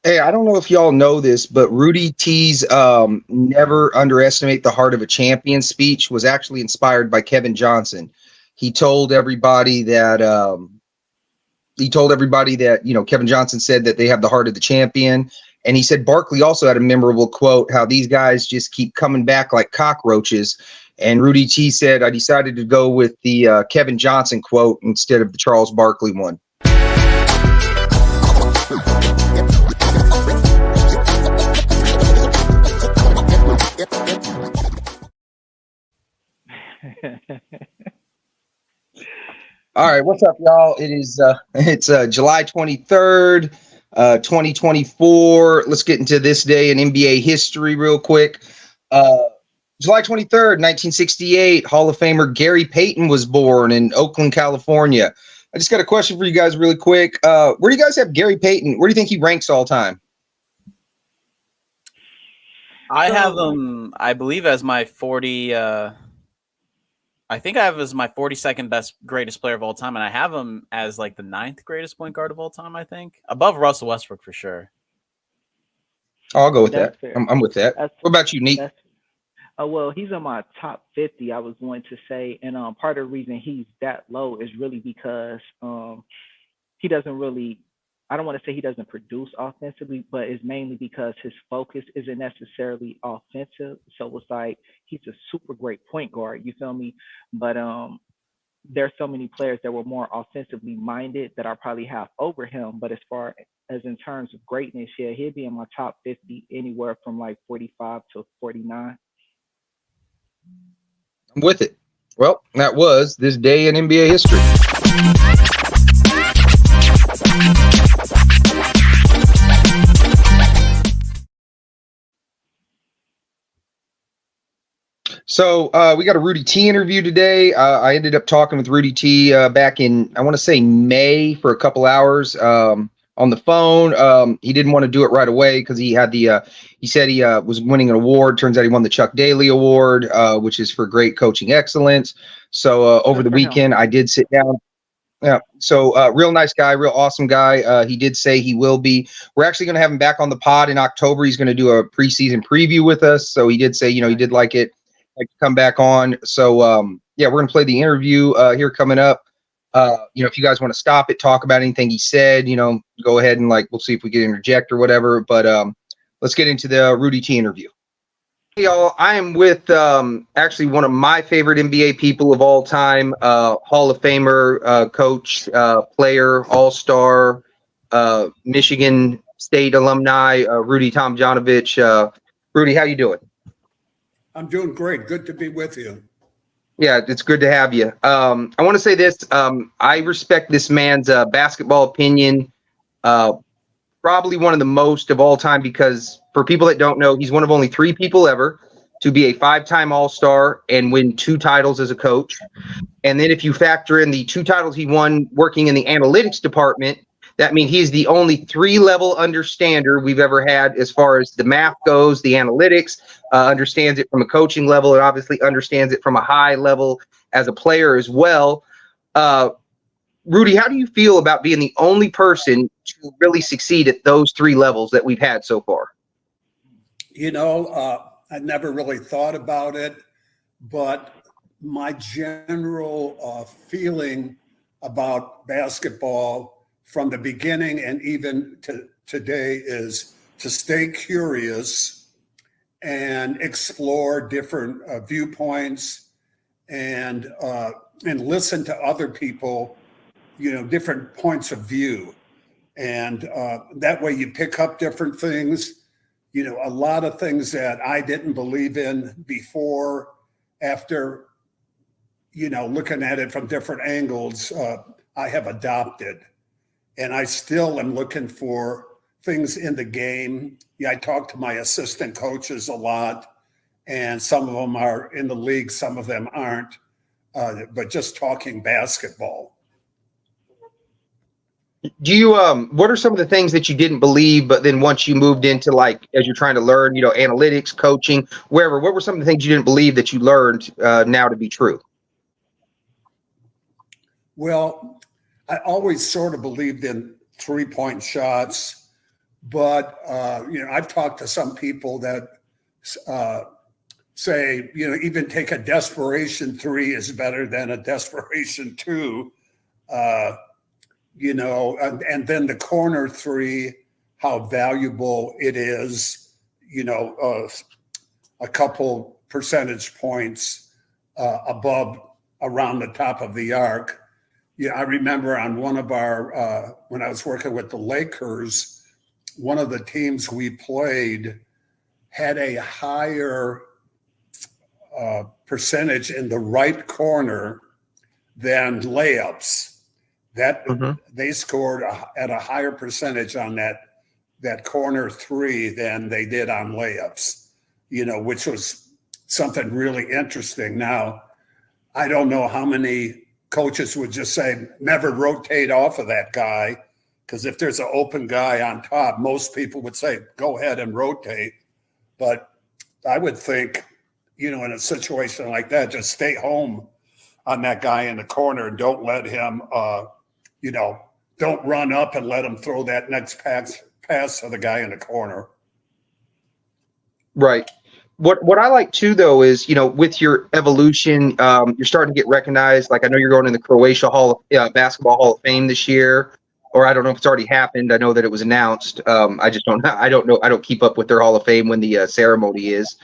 Hey, I don't know if y'all know this, but Rudy T's "Never Underestimate the Heart of a Champion" speech was actually inspired by Kevin Johnson. He told everybody that Kevin Johnson said that they have the heart of the champion, and he said Barkley also had a memorable quote, how these guys just keep coming back like cockroaches. And Rudy T said, I decided to go with the Kevin Johnson quote instead of the Charles Barkley one. All right, what's up, y'all? It's July 23rd, 2024. Let's get into this day in NBA history real quick. July 23rd, 1968, Hall of Famer Gary Payton was born in Oakland, California. I just got a question for you guys really quick. Where do you guys have Gary Payton? Where do you think he ranks all time? I have him, I believe, as my 40. I think I have him as my 42nd best, greatest player of all time, and I have him as like the 9th greatest point guard of all time. I think above Russell Westbrook for sure. Oh, I'll go with that. I'm with that. What about you, Neat? Well, he's in my top 50, I was going to say. And part of the reason he's that low is really because he doesn't really, I don't want to say he doesn't produce offensively, but it's mainly because his focus isn't necessarily offensive. So it's like he's a super great point guard, you feel me? But there's so many players that were more offensively minded that I probably have over him. But as far as in terms of greatness, yeah, he'd be in my top 50, anywhere from like 45 to 49. I'm with it. Well, that was this day in NBA history. So we got a Rudy T interview today. I ended up talking with Rudy T back in, I want to say, May for a couple hours on the phone. He didn't want to do it right away because he had he said he was winning an award. Turns out he won the Chuck Daly Award, which is for great coaching excellence. So over the weekend, I did sit down. Yeah. So real nice guy, real awesome guy. He did say he will be. We're actually going to have him back on the pod in October. He's going to do a preseason preview with us. So he did say, he did like it. Like to come back on. So yeah, we're gonna play the interview here coming up. If you guys want to stop it, talk about anything he said, go ahead and we'll see if we can interject or whatever. But let's get into the Rudy T interview. Hey y'all, I am with actually one of my favorite NBA people of all time, Hall of Famer, coach, player, all-star, Michigan State alumni, Rudy Tomjanovic. Rudy, how you doing? I'm doing great. Good to be with you. Yeah, it's good to have you. I want to say this. I respect this man's basketball opinion, probably one of the most of all time, because for people that don't know, he's one of only 3 people ever to be a 5-time All-Star and win 2 titles as a coach. And then if you factor in the 2 titles he won working in the analytics department, that means he's the only 3-level understander we've ever had as far as the math goes, the analytics, understands it from a coaching level, and obviously understands it from a high level as a player as well. Rudy, how do you feel about being the only person to really succeed at those 3 levels that we've had so far? I never really thought about it, but my general feeling about basketball from the beginning and even to today is to stay curious and explore different viewpoints and listen to other people, different points of view. And that way you pick up different things, a lot of things that I didn't believe in before, after, looking at it from different angles, I have adopted. And I still am looking for things in the game. Yeah, I talk to my assistant coaches a lot, and some of them are in the league, some of them aren't, but just talking basketball. Do you, what are some of the things that you didn't believe, but then once you moved into as you're trying to learn, analytics, coaching, wherever, what were some of the things you didn't believe that you learned now to be true? Well, I always sort of believed in 3-point shots, But, I've talked to some people that say, even take a desperation 3 is better than a desperation 2, and then the corner 3, how valuable it is, a couple percentage points around the top of the arc. Yeah, I remember on one of our, when I was working with the Lakers, one of the teams we played had a higher percentage in the right corner than layups. That they scored at a higher percentage on that corner 3 than they did on layups, which was something really interesting. Now, I don't know how many coaches would just say, never rotate off of that guy, because if there's an open guy on top, most people would say, go ahead and rotate. But I would think, in a situation like that, just stay home on that guy in the corner and don't let him, don't run up and let him throw that next pass to the guy in the corner. Right. What I like too, though, is, with your evolution, you're starting to get recognized. Like, I know you're going in the Croatia Basketball Hall of Fame this year, or I don't know if it's already happened. I know that it was announced. I just don't know. I don't keep up with their Hall of Fame when the ceremony is.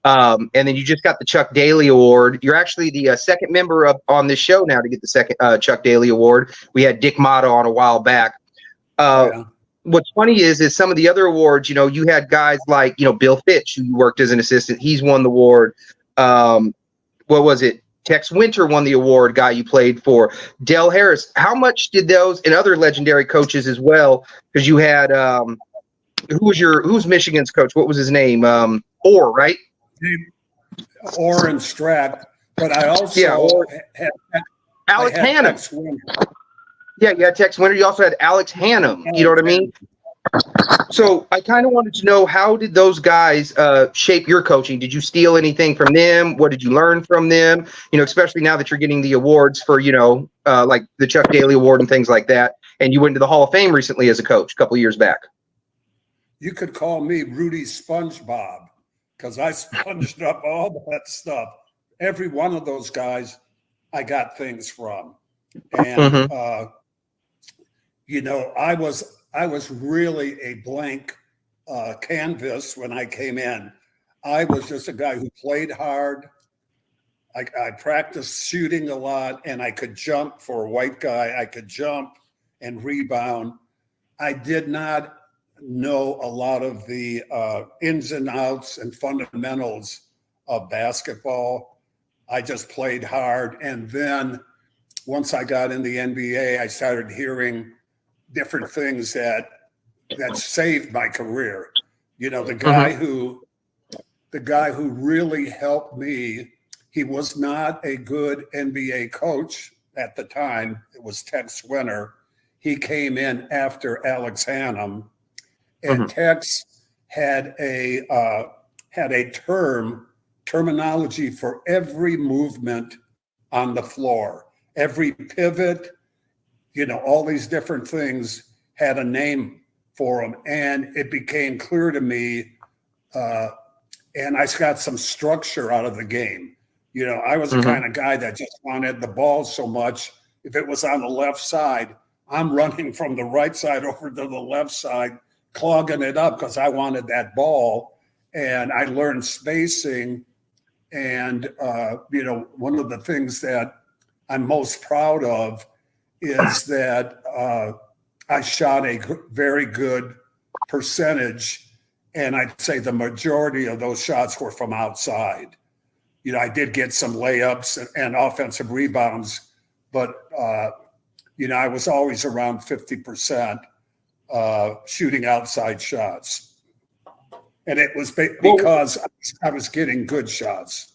And then you just got the Chuck Daly Award. You're actually the second member on this show now to get the second Chuck Daly Award. We had Dick Mata on a while back. Yeah. What's funny is some of the other awards, you had guys like, Bill Fitch, who worked as an assistant. He's won the award. What was it? Tex Winter won the award, guy you played for. Del Harris. How much did those and other legendary coaches as well? Because you had, who's Michigan's coach? What was his name? Orr, right? Orr and Strack. But I also had Alex Hannum. Yeah, you had Tex Winter. You also had Alex Hannum. You know what I mean? So I kind of wanted to know, how did those guys shape your coaching? Did you steal anything from them? What did you learn from them? Especially now that you're getting the awards for, like the Chuck Daly Award and things like that. And you went to the Hall of Fame recently as a coach a couple of years back. You could call me Rudy SpongeBob, because I sponged up all that stuff. Every one of those guys I got things from. And, I was really a blank canvas when I came in. I was just a guy who played hard. I practiced shooting a lot, and I could jump for a white guy. I could jump and rebound. I did not know a lot of the ins and outs and fundamentals of basketball. I just played hard. And then once I got in the NBA, I started hearing different things that saved my career. The guy who really helped me, he was not a good NBA coach at the time. It was Tex Winter. He came in after Alex Hannum, and Tex had a terminology for every movement on the floor. Every pivot, all these different things had a name for them. And it became clear to me, and I got some structure out of the game. I was the kind of guy that just wanted the ball so much. If it was on the left side, I'm running from the right side over to the left side, clogging it up because I wanted that ball. And I learned spacing. And, one of the things that I'm most proud of is that I shot a very good percentage, and I'd say the majority of those shots were from outside. I did get some layups and offensive rebounds, but I was always around 50% shooting outside shots, and it was because I was getting good shots.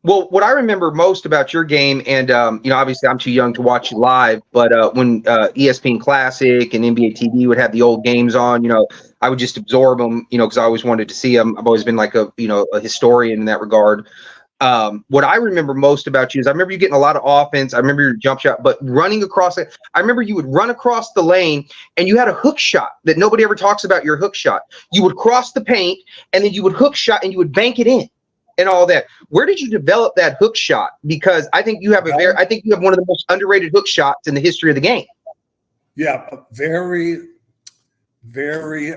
Well, what I remember most about your game, and obviously I'm too young to watch you live, but when ESPN Classic and NBA TV would have the old games on, I would just absorb them, because I always wanted to see them. I've always been like a historian in that regard. What I remember most about you is I remember you getting a lot of offense. I remember your jump shot, but running across it. I remember you would run across the lane and you had a hook shot that nobody ever talks about. Your hook shot. You would cross the paint and then you would hook shot and you would bank it in and all that. Where did you develop that hook shot? Because I think you have I think you have one of the most underrated hook shots in the history of the game. Yeah, very, very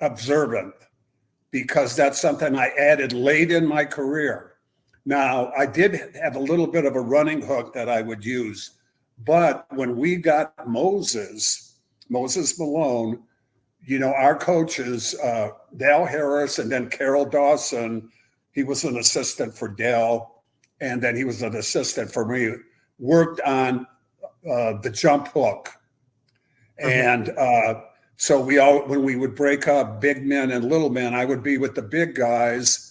observant, because that's something I added late in my career. Now, I did have a little bit of a running hook that I would use, but when we got Moses Malone, our coaches, Dal Harris and then Carol Dawson, he was an assistant for Dal, and then he was an assistant for me, worked on the jump hook. And so when we would break up big men and little men, I would be with the big guys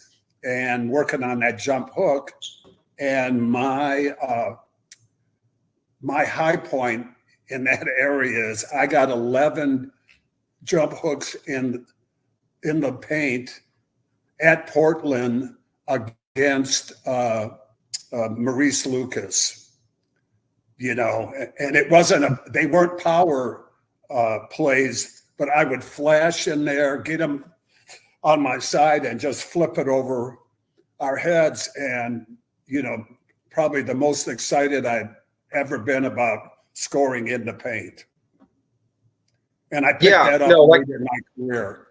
and working on that jump hook. And my high point in that area is I got 11 jump hooks in the paint at Portland against Maurice Lucas, and it wasn't they weren't power plays, but I would flash in there, get them on my side and just flip it over our heads. And, probably the most excited I'd ever been about scoring in the paint. And I picked that up late in my career.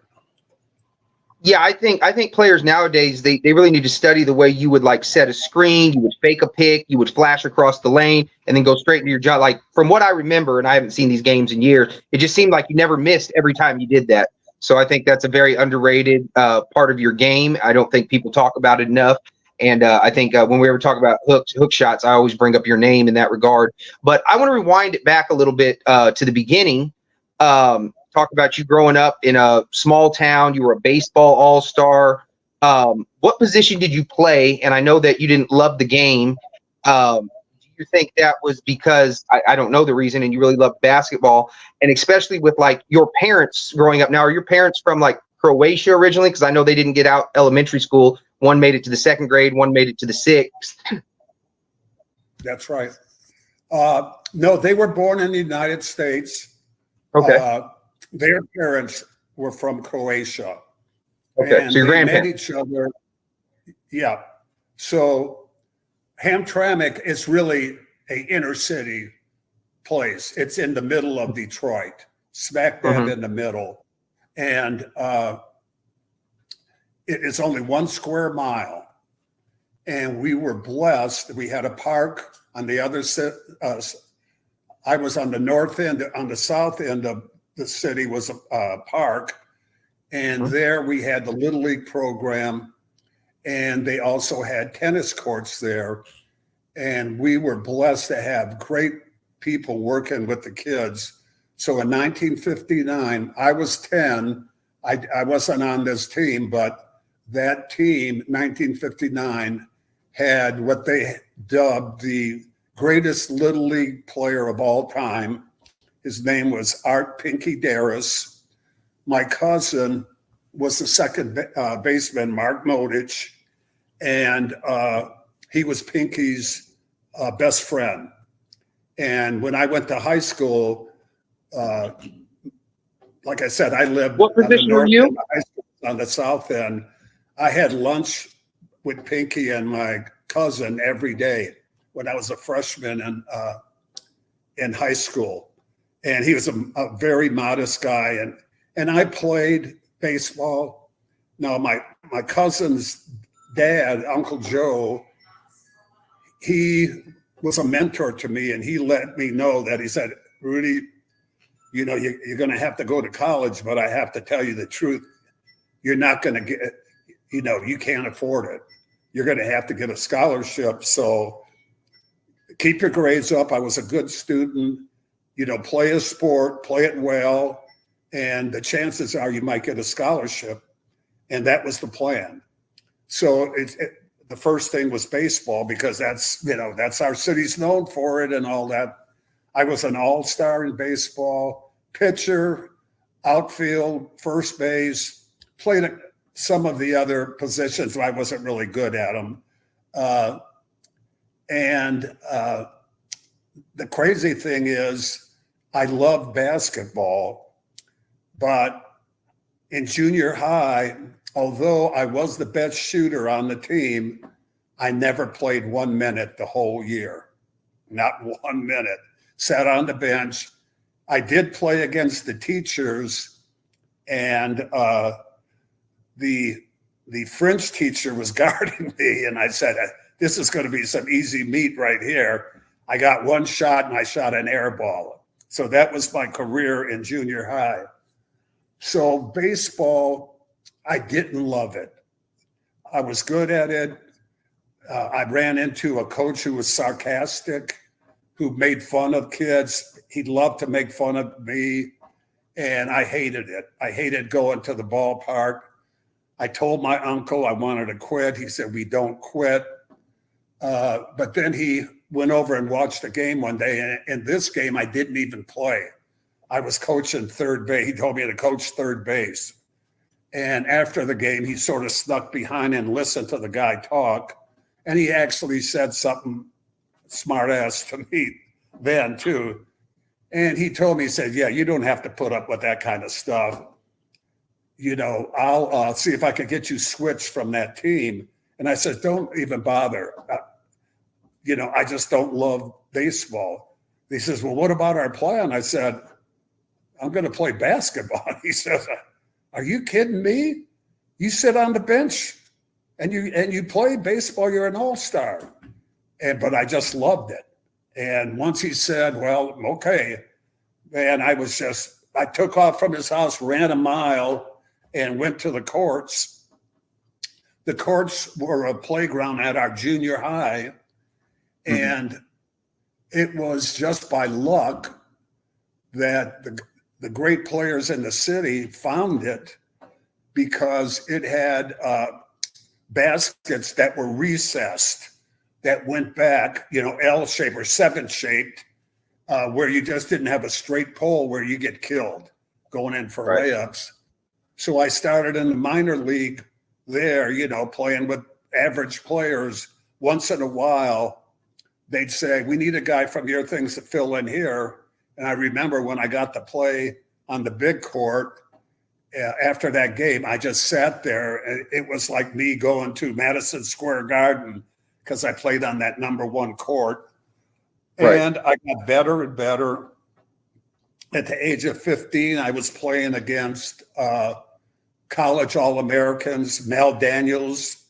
Yeah, I think players nowadays, they really need to study the way you would set a screen, you would fake a pick, you would flash across the lane and then go straight into your jump. Like from what I remember, and I haven't seen these games in years, it just seemed like you never missed every time you did that. So I think that's a very underrated part of your game. I don't think people talk about it enough. And I think when we ever talk about hook shots, I always bring up your name in that regard. But I want to rewind it back a little bit to the beginning. Talk about you growing up in a small town. You were a baseball all-star. What position did you play? And I know that you didn't love the game. Do you think that was because I don't know the reason, and you really loved basketball? And especially with your parents growing up now, are your parents from Croatia originally? Because I know they didn't get out elementary school. One made it to the 2nd grade, one made it to the 6th. That's right. No, they were born in the United States. Okay. Their parents were from Croatia. Okay, and so your grandparents met each other. Yeah. So Hamtramck is really a inner city place. It's in the middle of Detroit, smack dab in the middle. And it is only 1 square mile. And we were blessed. We had a park on the other side. I was on the north end. On the south end of the city was a park. And there we had the Little League program. And they also had tennis courts there. And we were blessed to have great people working with the kids. So in 1959, I was 10. I wasn't on this team, but that team, 1959, had what they dubbed the greatest Little League player of all time. His name was Art Pinky Darris. My cousin was the second baseman, Mark Modich, and he was Pinky's best friend. And when I went to high school, like I said, I lived what position were you? On the south end. I had lunch with Pinky and my cousin every day when I was a freshman in high school. And he was a very modest guy. And I played baseball. Now, my cousin's dad, Uncle Joe, he was a mentor to me, and he let me know that he said, Rudy, you're going to have to go to college, but I have to tell you the truth. You're not going to get, you can't afford it. You're going to have to get a scholarship. So keep your grades up. I was a good student, play a sport, play it well. And the chances are you might get a scholarship. And that was the plan. So the first thing was baseball, because that's our city's known for it and all that. I was an all-star in baseball, pitcher, outfield, first base, played some of the other positions. I wasn't really good at them. And the crazy thing is, I love basketball, but in junior high, although I was the best shooter on the team, I never played 1 minute the whole year. Not 1 minute. Sat on the bench. I did play against the teachers, and the French teacher was guarding me, and I said, this is going to be some easy meat right here. I got one shot, and I shot an air ball. So that was my career in junior high. So baseball, I didn't love it. I was good at it. I ran into a coach who was sarcastic, who made fun of kids. He loved to make fun of me, and I hated it. I hated going to the ballpark. I told my uncle I wanted to quit. He said, we don't quit. But then he went over and watched a game one day, and in this game, I didn't even play. I was coaching third base. He told me to coach third base. And after the game, he sort of snuck behind and listened to the guy talk. And he actually said something smart ass to me then too. And he told me, he said, yeah, you don't have to put up with that kind of stuff. You know, I'll see if I can get you switched from that team. And I said, don't even bother. You know, I just don't love baseball. He says, well, what about our plan? I said, I'm going to play basketball. He says, are you kidding me? You sit on the bench and you play baseball, you're an all-star. But I just loved it. And once he said, well, okay, and I took off from his house, ran a mile, and went to the courts. The courts were a playground at our junior high. And it was just by luck that the great players in the city found it, because it had baskets that were recessed that went back, you know, L-shaped or 7-shaped, where you just didn't have a straight pole where you get killed going in for layups. So I started in the minor league there, you know, playing with average players. Once in a while, they'd say, we need a guy from your things to fill in here. And I remember when I got to play on the big court, after that game, I just sat there. And it was like me going to Madison Square Garden, because I played on that number 1 court. And I got better and better. At the age of 15, I was playing against college All-Americans. Mel Daniels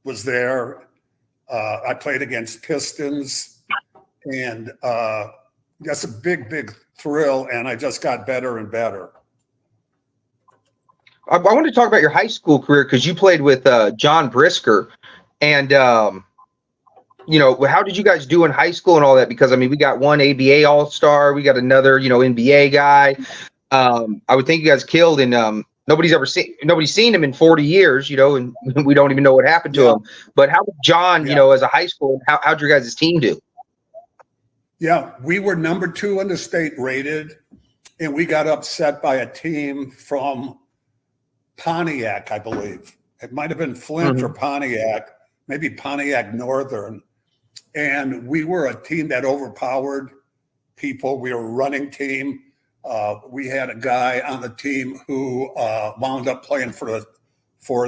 was there. I played against Pistons. And that's a big, big thrill. And I just got better and better. I want to talk about your high school career, because you played with John Brisker. And, you know, how did you guys do in high school and all that? Because, I mean, we got one ABA All-Star. We got another, you know, NBA guy. I would think you guys killed, and nobody's seen him in 40 years, you know, and we don't even know what happened to him. But how did John, you know, as a high school, how'd your guys' team do? Yeah, we were number 2 in the state rated, and we got upset by a team from Pontiac, I believe. It might have been Flint or Pontiac, maybe Pontiac Northern. And we were a team that overpowered people. We were a running team. We had a guy on the team who wound up playing for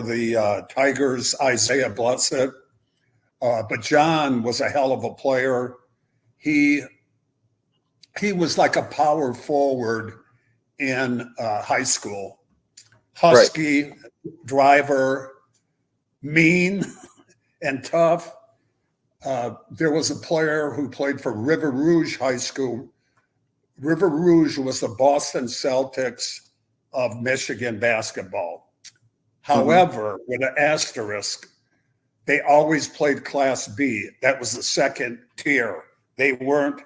the Tigers, Isaiah Blessed. But John was a hell of a player. He was like a power forward in high school. Husky, driver, mean and tough. There was a player who played for River Rouge High School. River Rouge was the Boston Celtics of Michigan basketball. However, with an asterisk, they always played Class B. That was the second tier. They weren't,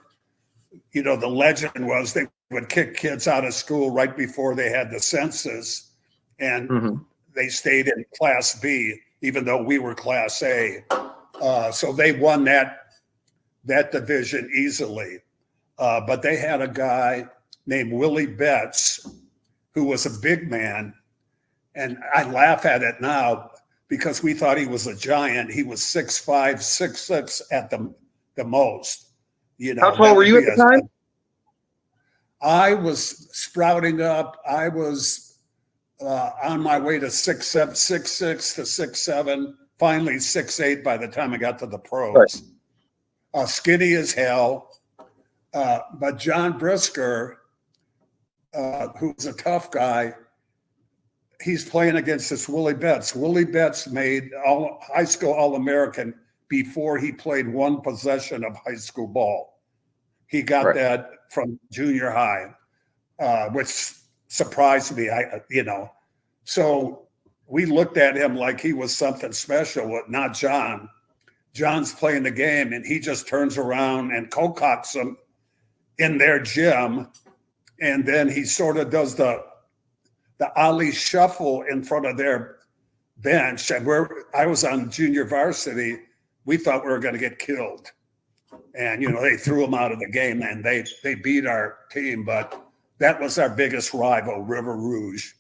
you know, the legend was they would kick kids out of school right before they had the census, and they stayed in Class B, even though we were Class A. So they won that division easily. But they had a guy named Willie Betts, who was a big man. And I laugh at it now because we thought he was a giant. He was 6'5", 6'6" at the most. You know, How tall were you at the time? I was sprouting up. I was on my way to 6'7", 6'6" to 6'7", finally 6'8" by the time I got to the pros. Right. Skinny as hell. But John Brisker, who's a tough guy, he's playing against this Willie Betts. Willie Betts made high school All-American before he played one possession of high school ball. He got that from junior high, which surprised me. So we looked at him like he was something special, but not John. John's playing the game, and he just turns around and co-cocks him in their gym, and then he sort of does the Ali shuffle in front of their bench. And I was on junior varsity. We thought we were going to get killed. And, they threw him out of the game, and they beat our team. But that was our biggest rival, River Rouge.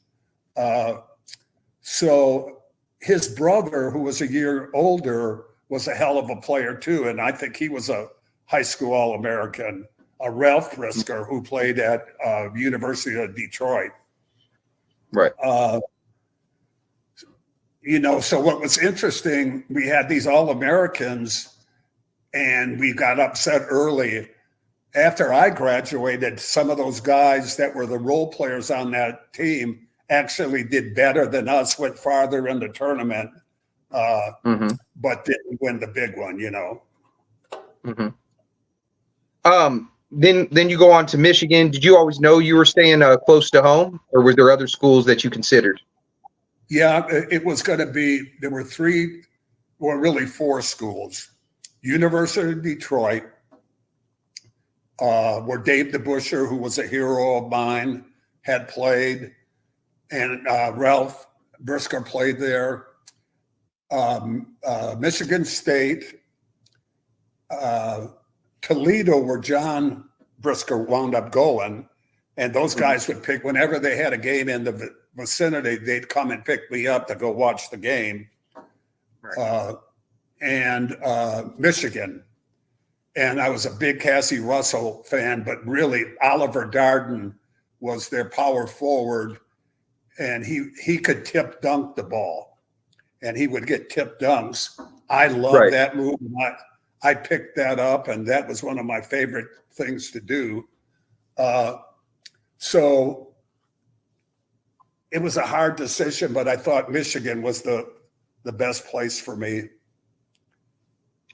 So his brother, who was a year older, was a hell of a player too. And I think he was a high school All-American, Ralph Brisker, who played at University of Detroit. Right. So what was interesting, we had these All-Americans, and we got upset early. After I graduated, some of those guys that were the role players on that team actually did better than us, went farther in the tournament, but didn't win the big one, Then you go on to Michigan. Did you always know you were staying close to home, or were there other schools that you considered? Yeah, it was going to be, there were really four schools. University of Detroit, where Dave DeBuscher, who was a hero of mine, had played, and Ralph Brisker played there. Michigan State, Toledo, where John Brisker wound up going, and those guys would pick, whenever they had a game in the vicinity, they'd come and pick me up to go watch the game. Right. And Michigan. And I was a big Cassie Russell fan, but really Oliver Darden was their power forward, and he could tip dunk the ball, and he would get tip dunks. I loved that move. I picked that up, and that was one of my favorite things to do. So it was a hard decision, but I thought Michigan was the best place for me.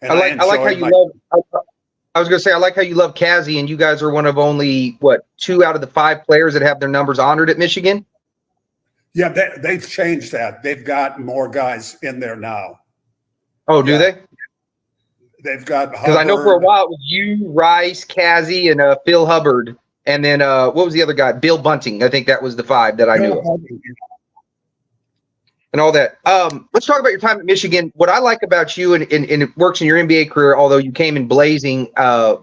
And I like how you love. I was going to say, I like how you love Cassie, and you guys are one of only 2 out of the 5 players that have their numbers honored at Michigan. Yeah, they've changed that. They've got more guys in there now. Oh, do they? They've got, because I know for a while it was you, Rice, Cassie, and Phil Hubbard, and then what was the other guy? Bill Bunting. I think that was the 5 that I knew of. And all that. Let's talk about your time at Michigan. What I like about you, and it works in your NBA career, although you came in blazing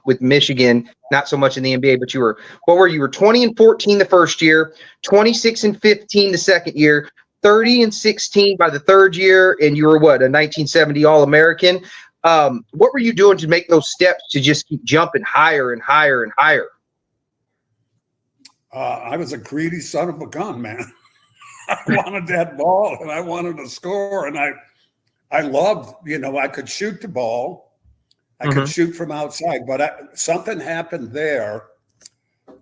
with Michigan, not so much in the NBA, but you were 20-14 the first year, 26-15 the second year, 30-16 by the third year, and you were a 1970 All-American. What were you doing to make those steps to just keep jumping higher and higher and higher? I was a greedy son of a gun, man. I wanted that ball, and I wanted to score, and I loved, I could shoot the ball. I could shoot from outside, but something happened there.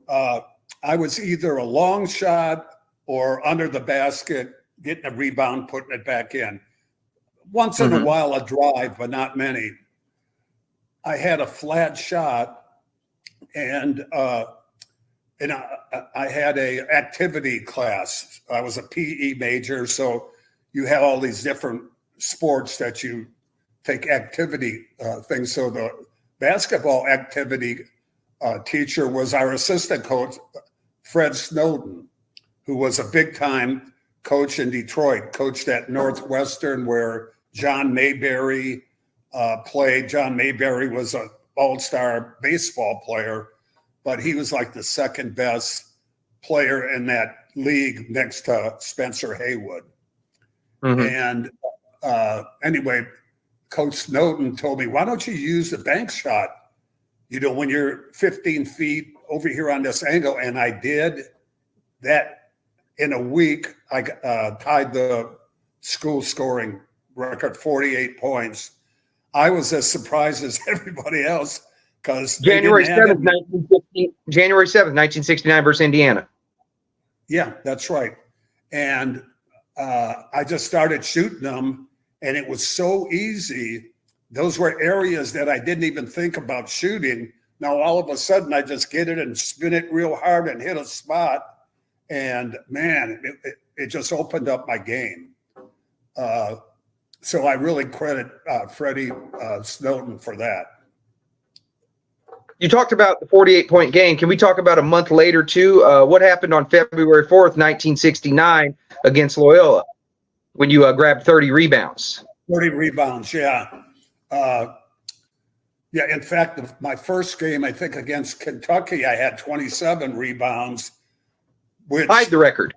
I was either a long shot or under the basket, getting a rebound, putting it back in. Once in a while, a drive, but not many. I had a flat shot, and I had a activity class. I was a PE major, so you have all these different sports that you take activity things. So the basketball activity teacher was our assistant coach, Fred Snowden, who was a big-time coach in Detroit, coached at Northwestern, where John Mayberry played. John Mayberry was an all-star baseball player, but he was like the second best player in that league next to Spencer Haywood. And anyway, Coach Snowden told me, why don't you use the bank shot? When you're 15 feet over here on this angle. And I did that in a week. I tied the school scoring record, 48 points. I was as surprised as everybody else because January 7th, 1969 versus Indiana. Yeah, that's right. And I just started shooting them, and it was so easy. Those were areas that I didn't even think about shooting. Now, all of a sudden, I just get it and spin it real hard and hit a spot. And, man, it just opened up my game. So I really credit Freddie Snowden for that. You talked about the 48-point game. Can we talk about a month later, too? What happened on February 4th, 1969 against Loyola when you grabbed 30 rebounds? 30 rebounds, yeah. Yeah, in fact, my first game, I think, against Kentucky, I had 27 rebounds. Which tied the record.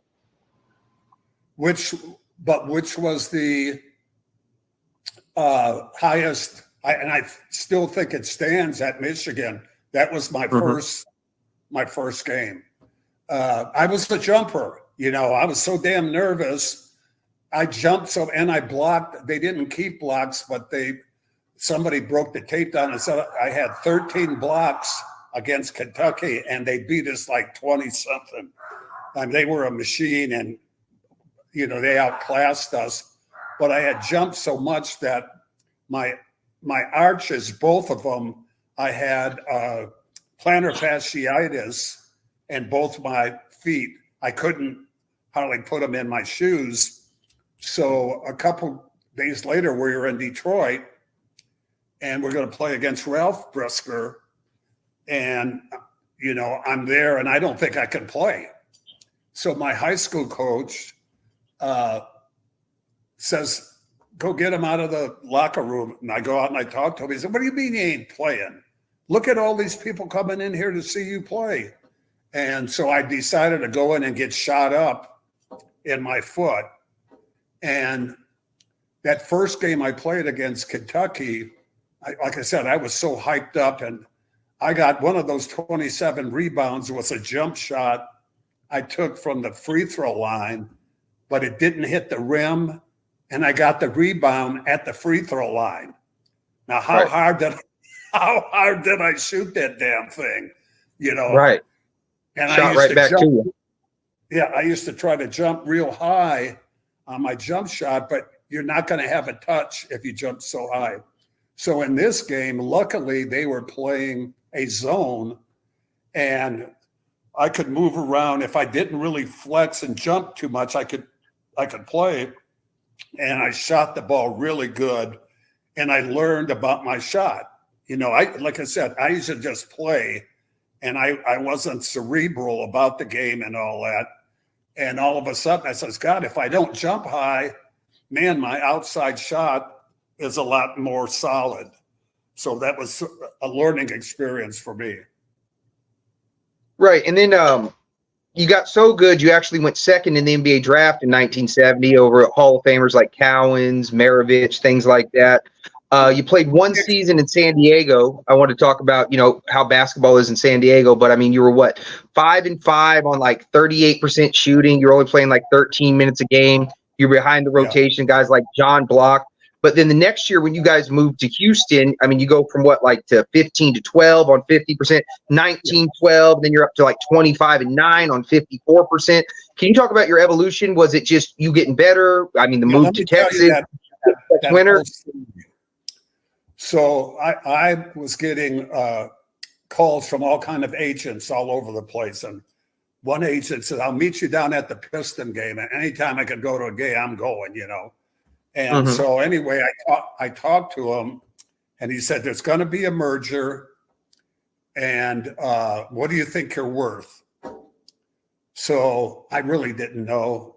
Which was the highest, and I still think it stands at Michigan. That was my first game. I was the jumper. I was so damn nervous. I jumped and I blocked. They didn't keep blocks, but somebody broke the tape down and said I had 13 blocks against Kentucky, and they beat us like 20-something. And they were a machine, and they outclassed us. But I had jumped so much that my arches, both of them, I had plantar fasciitis in both my feet. I couldn't hardly put them in my shoes. So a couple days later, we were in Detroit, and we're going to play against Ralph Brisker. And, I'm there, and I don't think I can play. So my high school coach says, go get him out of the locker room. And I go out and I talk to him. He said, what do you mean you ain't playing? Look at all these people coming in here to see you play. And so I decided to go in and get shot up in my foot. And that first game I played against Kentucky, like I said, I was so hyped up, and I got one of those 27 rebounds was a jump shot I took from the free throw line, but it didn't hit the rim, and I got the rebound at the free throw line. Now, how hard did I shoot that damn thing? Right. And shot right back to you. Yeah, I used to try to jump real high on my jump shot, but you're not going to have a touch if you jump so high. So in this game, luckily they were playing a zone, and I could move around. If I didn't really flex and jump too much, I could play. And I shot the ball really good, and I learned about my shot. Like I said, I used to just play, and I wasn't cerebral about the game and all that. And all of a sudden I says, God, if I don't jump high, man, my outside shot is a lot more solid. So that was a learning experience for me. Right. And then you got so good, you actually went second in the NBA draft in 1970 over at Hall of Famers like Cowens, Maravich, things like that. You played one season in San Diego. I want to talk about, how basketball is in San Diego, but I mean, you were 5-5 on like 38% shooting. You're only playing like 13 minutes a game. You're behind the rotation, guys like John Block. But then the next year when you guys moved to Houston, I mean, you go from to 15-12 on 50%, 19-12, then you're up to like 25-9 on 54%. Can you talk about your evolution? Was it just you getting better? I mean, the move to Texas, that winter. So I was getting calls from all kind of agents all over the place. And one agent said, I'll meet you down at the Piston game. And anytime I could go to a game, I'm going, And so anyway, I talked to him, and he said, there's going to be a merger. And what do you think you're worth? So I really didn't know.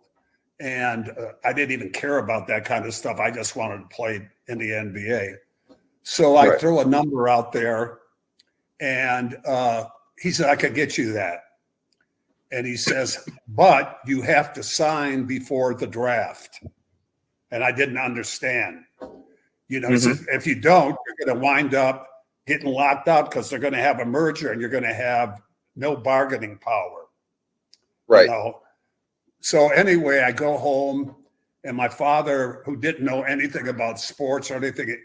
And I didn't even care about that kind of stuff. I just wanted to play in the NBA. So I threw a number out there, and he said, I could get you that. And he says, but you have to sign before the draft. And I didn't understand. You know, he says, if you don't, you're going to wind up getting locked out because they're going to have a merger and you're going to have no bargaining power. Right. You know? So anyway, I go home, and my father, who didn't know anything about sports or anything,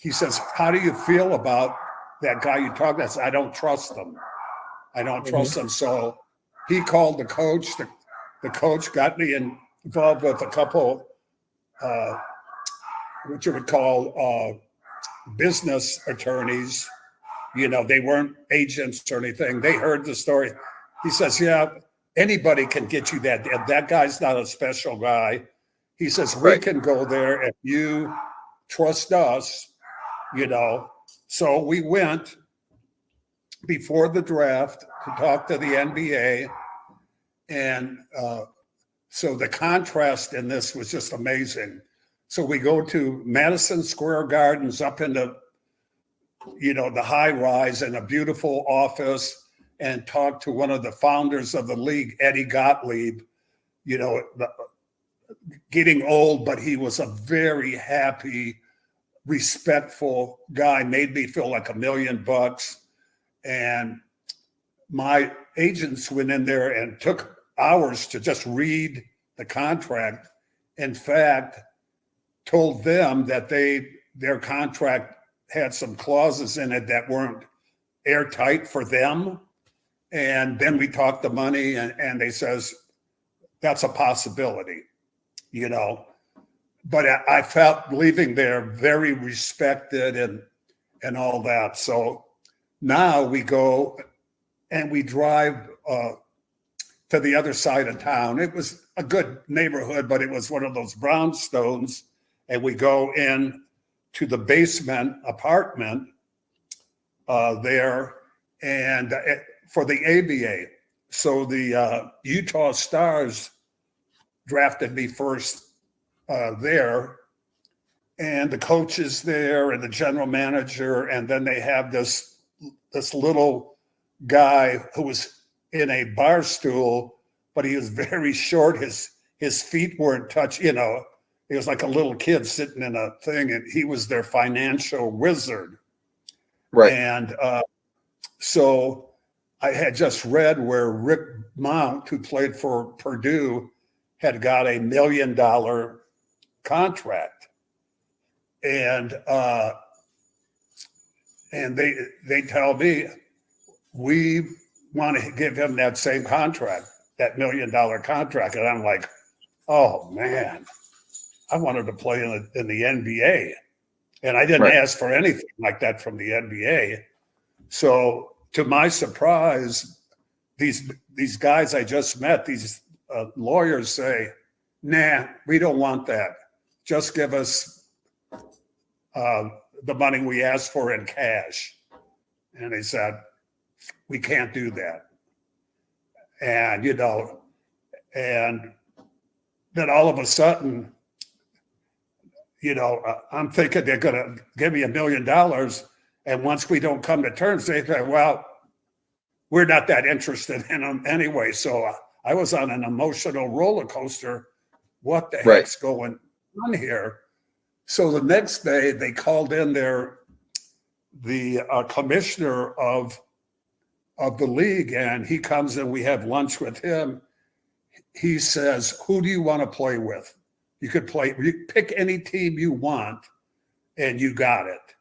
he says, how do you feel about that guy you talked to? I said, I don't trust him. I don't trust him. So he called the coach. The coach got me involved with a couple, what you would call business attorneys. You know, they weren't agents or anything. They heard the story. He says, yeah, anybody can get you that. That guy's not a special guy. He says, we can go there if you trust us, you know. So we went before the draft to talk to the NBA. And so the contrast in this was just amazing. So we go to Madison Square Gardens up in the, you know, the high rise in a beautiful office and talk to one of the founders of the league, Eddie Gottlieb, you know, getting old, but he was a very happy, respectful guy, made me feel like $1 million. And my agents went in there and took hours to just read the contract. In fact, told them that their contract had some clauses in it that weren't airtight for them. And then we talked the money, and they says, that's a possibility, you know. But I felt leaving there very respected and all that. So now we go and we drive to the other side of town. It was a good neighborhood, but it was one of those brownstones. And we go in to the basement apartment there, and for the ABA. So the Utah Stars drafted me first there, and the coach is there and the general manager, and then they have this little guy who was in a bar stool, but he was very short. His feet weren't touched, you know. He was like a little kid sitting in a thing, and he was their financial wizard. Right. And so I had just read where Rick Mount, who played for Purdue, had got $1 million contract. And they tell me, we want to give him that same contract, that $1 million contract. And I'm like, oh, man. I wanted to play in the NBA, and I didn't ask for anything like that from the NBA. So to my surprise, these guys I just met, these lawyers say, nah, we don't want that. Just give us the money we asked for in cash. And they said, we can't do that. And, you know, and then all of a sudden, you know, I'm thinking they're going to give me $1 million. And once we don't come to terms, they say, well, we're not that interested in them anyway. So I was on an emotional roller coaster. What the heck's going on here? So the next day they called in the commissioner of the league, and he comes and we have lunch with him. He says, who do you want to play with? You could pick any team you want, and you got it.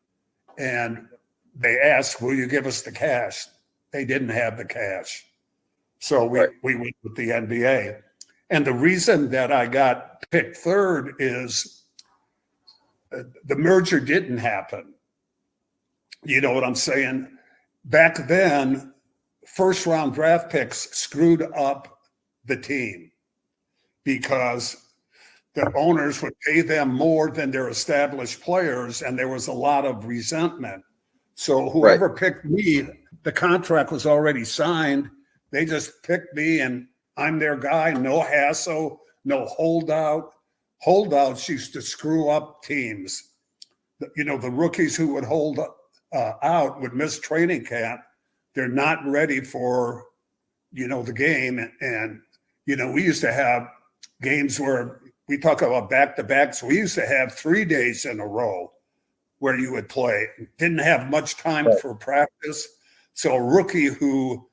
And they asked, will you give us the cash? They didn't have the cash. So we went with the NBA. And the reason that I got picked third is the merger didn't happen. You know what I'm saying? Back then, first round draft picks screwed up the team because the owners would pay them more than their established players, and there was a lot of resentment. So whoever picked me, the contract was already signed. They just picked me, and I'm their guy. No hassle, no holdout. Holdouts used to screw up teams. You know, the rookies who would hold out would miss training camp. They're not ready for, you know, the game. And, you know, we used to have games where we talk about back-to-backs. We used to have 3 days in a row where you would play. Didn't have much time for practice. So a rookie who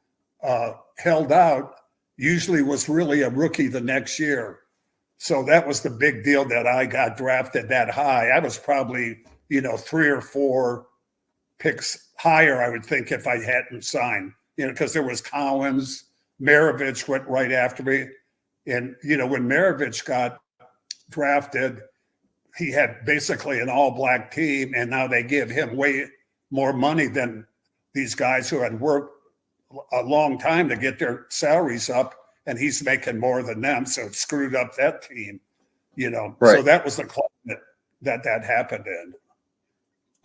held out usually was really a rookie the next year. So that was the big deal that I got drafted that high. I was probably, 3 or 4 picks higher, I would think, if I hadn't signed, because there was Collins, Maravich went right after me. And, when Maravich got drafted, he had basically an all-black team, and now they give him way more money than these guys who had worked a long time to get their salaries up, and he's making more than them, so it screwed up that team, Right. So that was the club that happened in.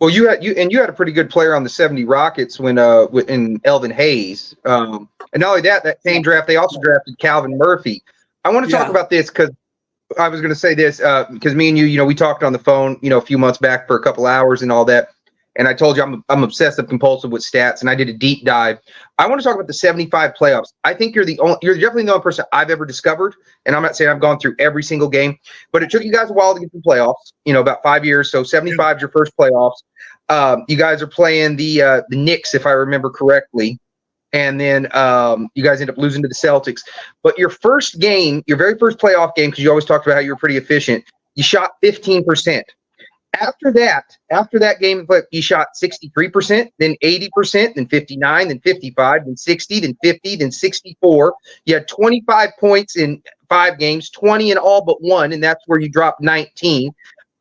Well, you had a pretty good player on the 70 Rockets when in Elvin Hayes, and not only that same draft they also drafted Calvin Murphy. I want to talk about this because I was going to say this because me and you, we talked on the phone, a few months back for a couple hours and all that. And I told you I'm obsessive compulsive with stats, and I did a deep dive. I want to talk about the 75 playoffs. I think you're definitely the only person I've ever discovered, and I'm not saying I've gone through every single game, but it took you guys a while to get to the playoffs. About 5 years. So 75 is your first playoffs. You guys are playing the Knicks, if I remember correctly, and then you guys end up losing to the Celtics. But your first game, your very first playoff game, because you always talked about how you were pretty efficient, you shot 15%. After that game, you shot 63%, then 80%, then 59, then 55, then 60, then 50, then 64. You had 25 points in 5 games, 20 in all but one, and that's where you dropped 19.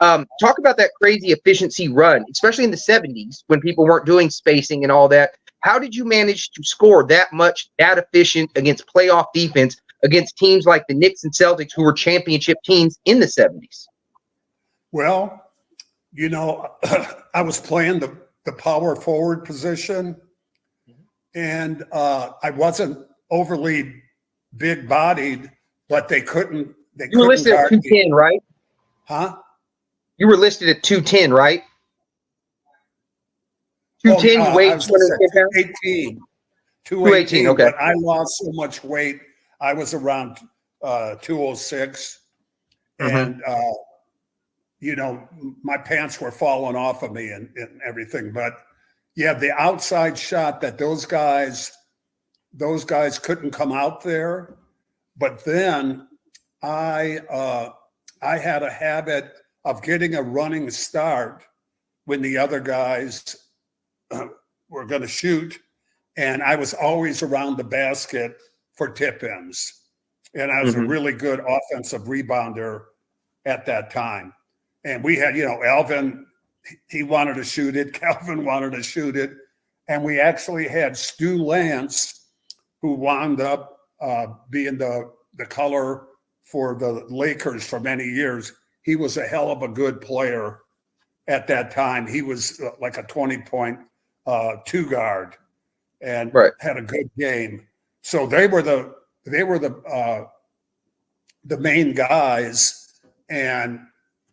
Talk about that crazy efficiency run, especially in the 70s when people weren't doing spacing and all that. How did you manage to score that much, that efficient against playoff defense against teams like the Knicks and Celtics who were championship teams in the 70s? Well, I was playing the power forward position, and I wasn't overly big bodied, but they couldn't. You were listed at 210, right? Huh? You were listed at 210, right? 210 weight, 218. 218, okay. But I lost so much weight. I was around 206, and my pants were falling off of me and everything. But yeah, the outside shot that those guys couldn't come out there. But then I had a habit of getting a running start when the other guys were going to shoot. And I was always around the basket for tip-ins. And I was a really good offensive rebounder at that time. And we had, Alvin, he wanted to shoot it. Calvin wanted to shoot it. And we actually had Stu Lance, who wound up being the color for the Lakers for many years. He was a hell of a good player at that time. He was like a 20-point two guard and had a good game. So they were the main guys. And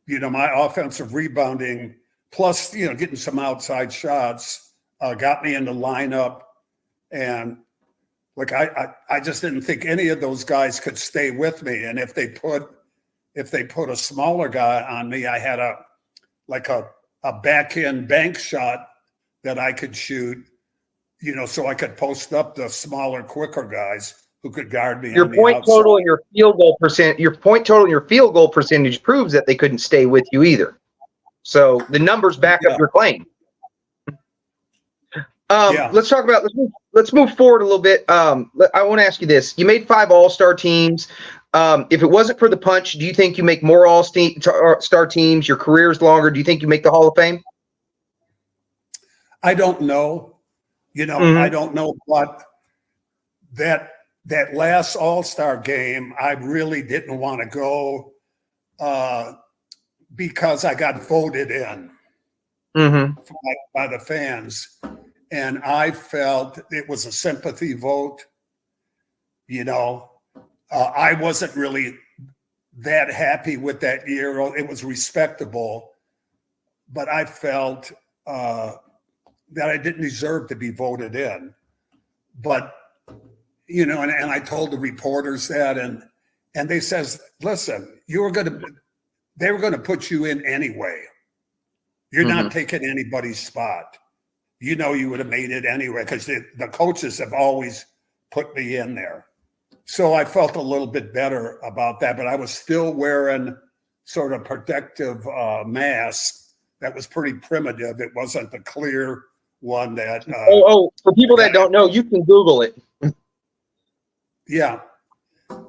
my offensive rebounding, plus, getting some outside shots, got me in the lineup. And I just didn't think any of those guys could stay with me. And if they put a smaller guy on me, I had a back end bank shot that I could shoot, so I could post up the smaller, quicker guys who could guard me. Your point total and your field goal percentage proves that they couldn't stay with you either. So the numbers back up your claim. Let's move forward a little bit. I want to ask you this. You made 5 all-star teams. If it wasn't for the punch, do you think you make more all-star teams? Your career's longer. Do you think you make the Hall of Fame? I don't know. I don't know, but that last all-star game, I really didn't want to go because I got voted in by the fans. And I felt it was a sympathy vote. I wasn't really that happy with that year. It was respectable, but I felt that I didn't deserve to be voted in. But, and I told the reporters that, and And they says, listen, they were going to put you in anyway. You're not taking anybody's spot. You know, you would have made it anyway, because the coaches have always put me in there. So I felt a little bit better about that, but I was still wearing sort of protective mask that was pretty primitive. It wasn't the clear one that. For people that don't know, you can Google it. Yeah.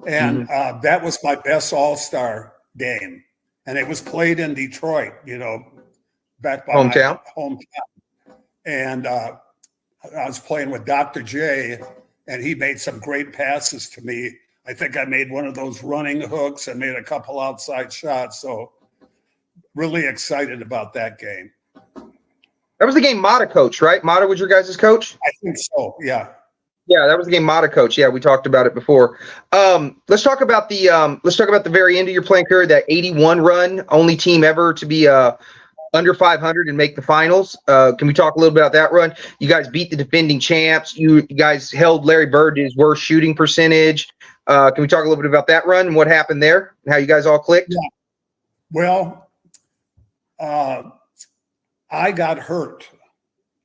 And that was my best All-Star game. And it was played in Detroit, you know, back by Hometown. my hometown. And I was playing with Dr. J, and he made some great passes to me. I think I made one of those running hooks and made a couple outside shots. So really excited about that game. That was the game Mata coached, right? Mata was your guys' coach? I think so, yeah. Yeah, that was the game Mata coach. Yeah, we talked about it before. Let's talk about the very end of your playing career, that 81 run, only team ever to be under 500 and make the finals. Can we talk a little bit about that run? You guys beat the defending champs. You guys held Larry Bird to his worst shooting percentage. Can we talk a little bit about that run and what happened there and how you guys all clicked? Yeah. Well, I got hurt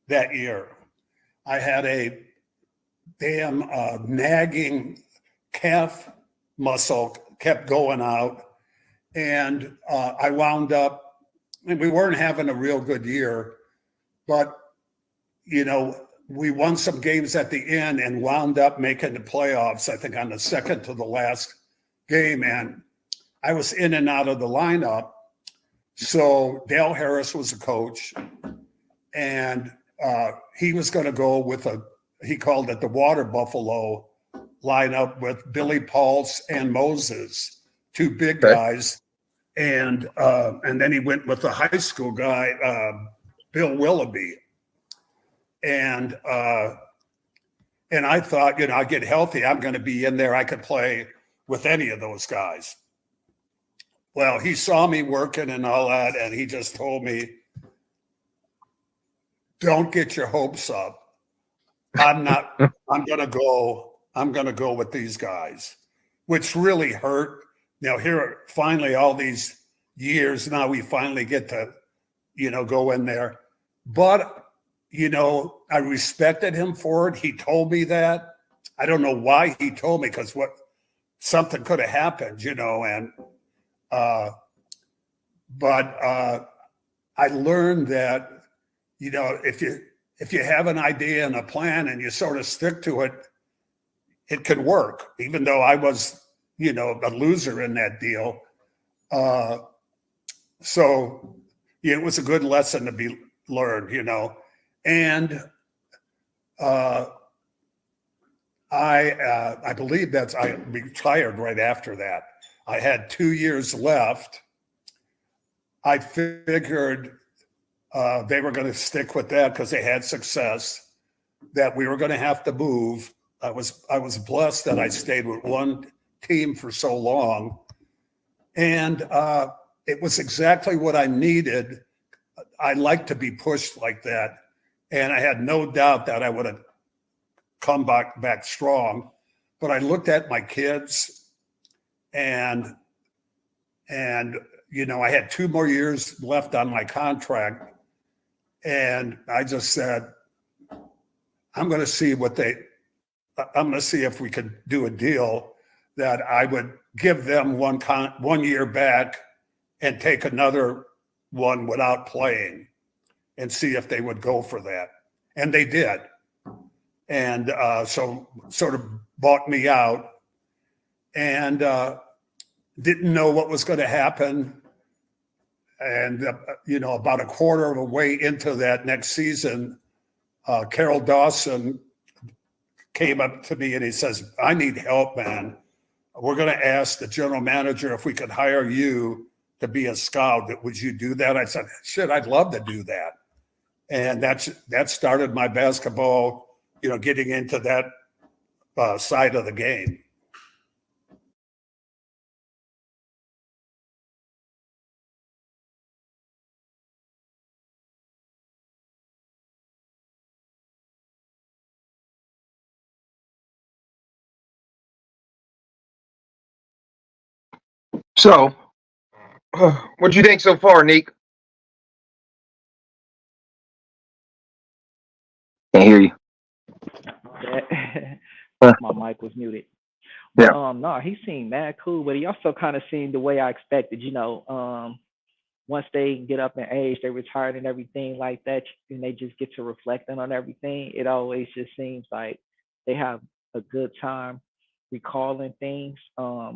that year. I had a damn nagging calf muscle kept going out, and I wound up, and we weren't having a real good year, but you know, we won some games at the end and wound up making the playoffs, I think on the second to the last game, and I was in and out of the lineup. So Dale Harris was a coach, and he was going to go with he called it the Water Buffalo lineup with Billy Pulse and Moses, two big guys. And then he went with the high school guy, Bill Willoughby. And I thought, you know, I get healthy, I'm going to be in there. I could play with any of those guys. Well, he saw me working and all that, and he just told me, don't get your hopes up. I'm going to go with these guys, which really hurt. Now here, finally, all these years now, we finally get to, you know, go in there. But, you know, I respected him for it. He told me that. I don't know why he told me, because something could have happened, you know, and but I learned that, you know, if you have an idea and a plan and you sort of stick to it, it can work, even though I was, you know, a loser in that deal. So yeah, it was a good lesson to be learned, you know. And I believe I retired right after that. I had 2 years left. I figured they were going to stick with that because they had success, that we were going to have to move. I was blessed that I stayed with one team for so long. And it was exactly what I needed. I like to be pushed like that. And I had no doubt that I would have come back strong. But I looked at my kids, and you know, I had 2 more years left on my contract. And I just said, I'm going to see if we could do a deal that I would give them 1 year back and take another one without playing, and see if they would go for that. And they did. And so sort of bought me out, and didn't know what was going to happen. And, you know, about a quarter of a way into that next season, Carol Dawson came up to me and he says, I need help, man. We're going to ask the general manager if we could hire you to be a scout. Would you do that? I said, shit, I'd love to do that. And that started my basketball, you know, getting into that side of the game. So, what do you think so far, Nick? Can't hear you. My mic was muted. Yeah. But no, he seemed mad cool, but he also kind of seemed the way I expected. Once they get up in age, they retired and everything like that, and they just get to reflecting on everything. It always just seems like they have a good time recalling things. I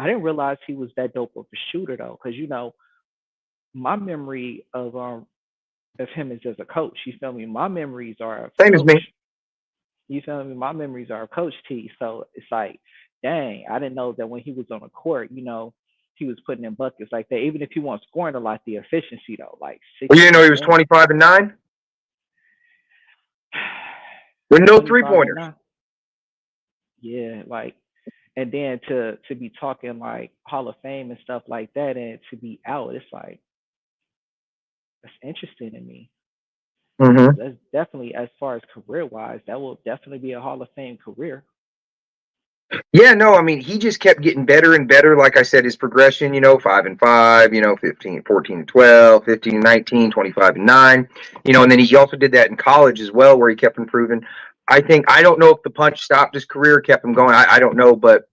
didn't realize he was that dope of a shooter though, because my memory of him is as a coach. You feel me? My memories are of Same as coach. me. You feel me? My memories are of Coach T. So it's like, dang, I didn't know that when he was on the court, he was putting in buckets like that. Even if he wasn't scoring a lot, the efficiency though, like Well, you didn't know he was 60%. 25-9 with no 25 and 3-pointers. 9. Yeah, like, and then to be talking like Hall of Fame and stuff like that, and to be out, it's like that's interesting to me. Mm-hmm. That's definitely, as far as career wise, that will definitely be a Hall of Fame career. Yeah, no, I mean, he just kept getting better and better. Like I said, his progression, 5-5, 15, 14-12, 15-19, 25-9, and then he also did that in college as well, where he kept improving. I don't know if the punch stopped his career, kept him going. I don't know, but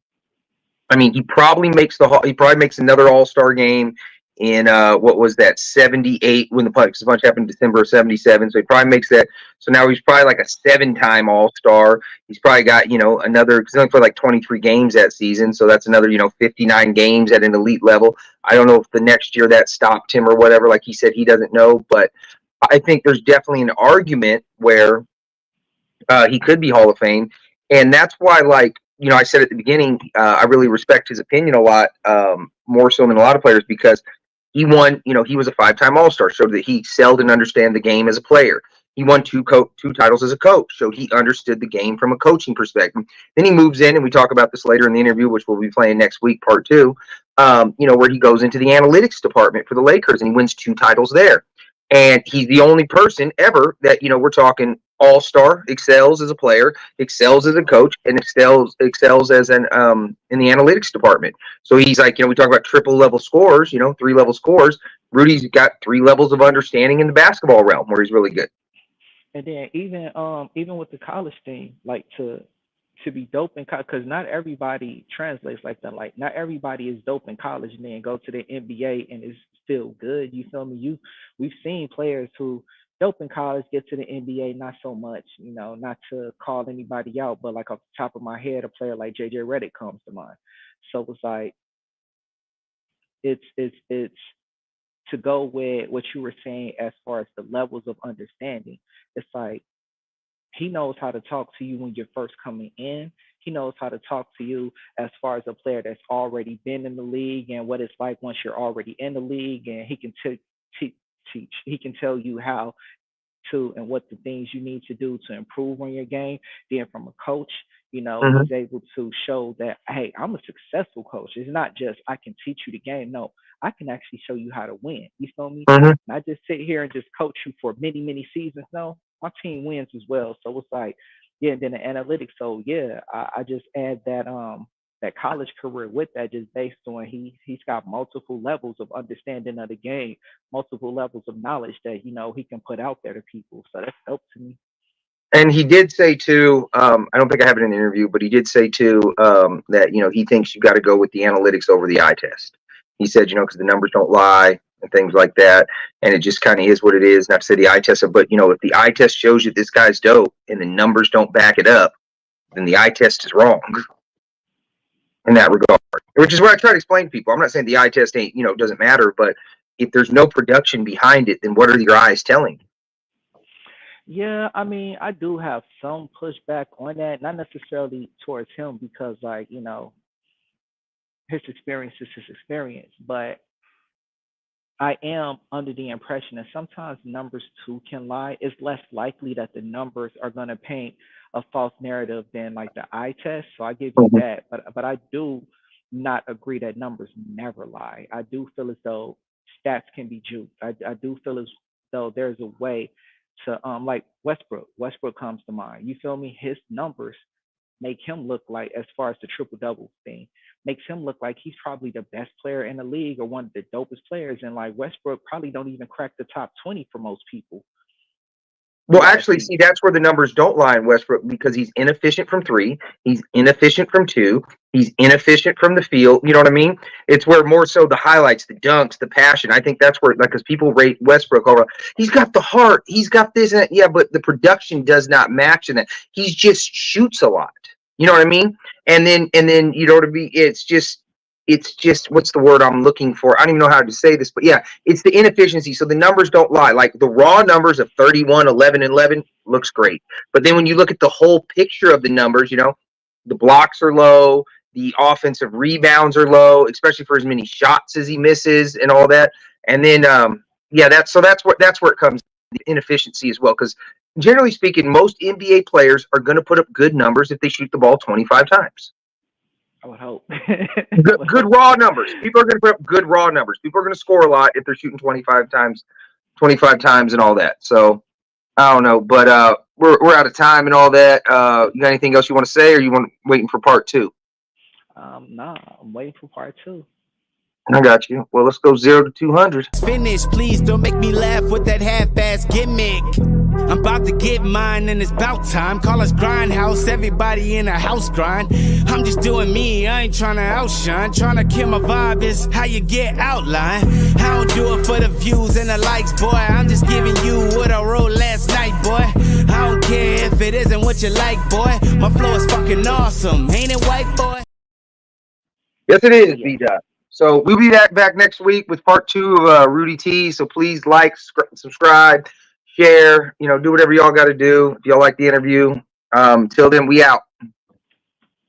I mean, he probably makes another All-Star game in what was that 78 when the punch happened in December of 77. So he probably makes that. So now he's probably like a 7-time All-Star. He's probably got, another, because he only played like 23 games that season. So that's another, 59 games at an elite level. I don't know if the next year that stopped him or whatever. Like he said, he doesn't know. But I think there's definitely an argument where he could be Hall of Fame. And that's why, like, I said at the beginning, I really respect his opinion a lot, more so than a lot of players, because he won, he was a 5-time All-Star, showed that he excelled and understand the game as a player. He won two titles as a coach, showed he understood the game from a coaching perspective. Then he moves in, and we talk about this later in the interview, which we'll be playing next week, part 2, where he goes into the analytics department for the Lakers, and he wins 2 titles there. And he's the only person ever that, we're talking all-star, excels as a player, excels as a coach, and excels as an in the analytics department. So he's like, we talk about triple level scores, 3-level scores. Rudy's got 3 levels of understanding in the basketball realm where he's really good. And then even with the college thing, like to be dope in college, because not everybody translates like that. Like not everybody is dope in college and then go to the NBA and is still good. You feel me? We've seen players who dope in college get to the NBA, not so much. Not to call anybody out, but like off the top of my head, a player like JJ Redick comes to mind. So it's like it's to go with what you were saying as far as the levels of understanding. It's like he knows how to talk to you when you're first coming in. He knows how to talk to you as far as a player that's already been in the league and what it's like once you're already in the league. And he can teach. He can tell you how to and what the things you need to do to improve on your game. Then from a coach, Mm-hmm. he's able to show that, hey, I'm a successful coach. It's not just I can teach you the game. No, I can actually show you how to win. You feel me? Mm-hmm. Not just sit here and just coach you for many, many seasons. No, my team wins as well. So it's like, yeah, and then the analytics. So yeah, I just add that college career with that, just based on he's got multiple levels of understanding of the game, multiple levels of knowledge that he can put out there to people. So that's dope to me. And he did say too, I don't think I have it in the interview, but he did say too, that, he thinks you got to go with the analytics over the eye test. He said, because the numbers don't lie and things like that. And it just kind of is what it is. Not to say the eye test, but, if the eye test shows you this guy's dope and the numbers don't back it up, then the eye test is wrong in that regard, which is what I try to explain to people. I'm not saying the eye test ain't, doesn't matter, but if there's no production behind it, then what are your eyes telling you? Yeah, I mean, I do have some pushback on that, not necessarily towards him because, like, his experience is his experience, but I am under the impression that sometimes numbers too can lie. It's less likely that the numbers are going to paint a false narrative than like the eye test. So I give you Mm-hmm. that, but I do not agree that numbers never lie. I do feel as though stats can be juked. I do feel as though there's a way to like Westbrook. Westbrook comes to mind. You feel me? His numbers make him look like, as far as the triple double thing, makes him look like he's probably the best player in the league or one of the dopest players. And like Westbrook probably don't even crack the top 20 for most people. Well, actually, see, that's where the numbers don't lie in Westbrook, because he's inefficient from 3. He's inefficient from 2. He's inefficient from the field. You know what I mean? It's where more so the highlights, the dunks, the passion. I think that's where, like, because people rate Westbrook over. He's got the heart. He's got this and that. Yeah, but the production does not match in that. He just shoots a lot. You know what I mean? And then you know what I mean? It's just what's the word I'm looking for? I don't even know how to say this, but yeah, it's the inefficiency. So the numbers don't lie. Like the raw numbers of 31, 11, and 11 looks great. But then when you look at the whole picture of the numbers, you know, the blocks are low, the offensive rebounds are low, especially for as many shots as he misses and all that. And then that's where it comes, the inefficiency as well. Because generally speaking, most NBA players are going to put up good numbers if they shoot the ball 25 times. I would hope. good raw numbers. People are going to put up good raw numbers. People are going to score a lot if they're shooting 25 times and all that. So I don't know, but we're out of time and all that. You got anything else you want to say, or you want waiting for part 2? No, I'm waiting for part 2. I got you. Well, let's go 0 to 200. Finish, please don't make me laugh with that half-ass gimmick. I'm about to get mine and it's about time. Call us Grindhouse, everybody in a house grind. I'm just doing me, I ain't trying to outshine. Trying to kill my vibe is how you get outlined. I don't do it for the views and the likes, boy. I'm just giving you what I wrote last night, boy. I don't care if it isn't what you like, boy. My flow is fucking awesome, ain't it, white boy? Yes, it is, B-Dot. So we'll be back next week with part 2 of Rudy T. So please like, subscribe, share, do whatever y'all got to do if y'all like the interview. Till then, we out.